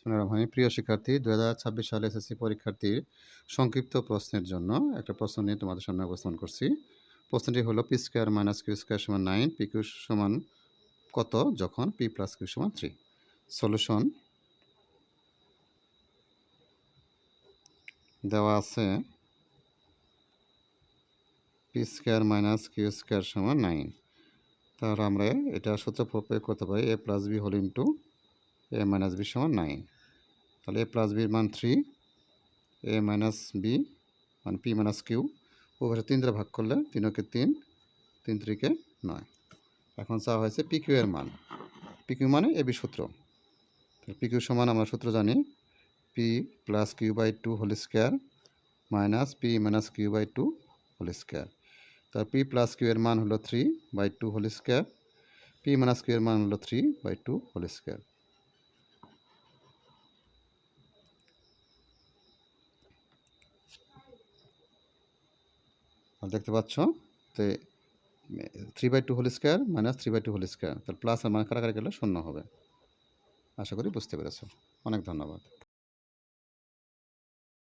বিসমিল্লাহির প্রিয় শিক্ষার্থী 2026 সালে এসএসসি পরীক্ষার্থীর সংক্ষিপ্ত প্রশ্নের জন্য একটা প্রশ্ন নিয়ে তোমাদের সামনে উপস্থাপন করছি। প্রশ্নটি হলো P square minus Q square সমান 9, পি কিউ সমান কত যখন পি প্লাস কিউ সমান 3। সলিউশন দেওয়া আছে P square minus Q square সমান 9। তাহলে আমরা এটা সূত্র প্রয়োগ করতে পারি A plus B whole into A minus B সমান 9। তাহলে এ প্লাস বির মান 3, এ মাইনাস বি মানে পি মাইনাস কিউ ওভারে 3 দ্বারা ভাগ করলে 3 কে 3, 3 3 9। এখন চাওয়া হয়েছে পি কিউ এর মান। পি কিউ মানে এবি সূত্র। পি কিউ সমান আমরা সূত্র জানি P plus Q by 2 whole square minus P minus Q by 2 whole square. তার পি প্লাস কিউ এর মান হলো 3/2 whole square, P minus Q এর মান হলো 3/2 হোল স্কোয়ার। দেখতে পাচ্ছ তো 3/2 whole square minus 3/2 whole square, তার প্লাস আর মান কাটাকাটি গেলে 0 হবে। আশা করি বুঝতে পেরেছ। অনেক ধন্যবাদ।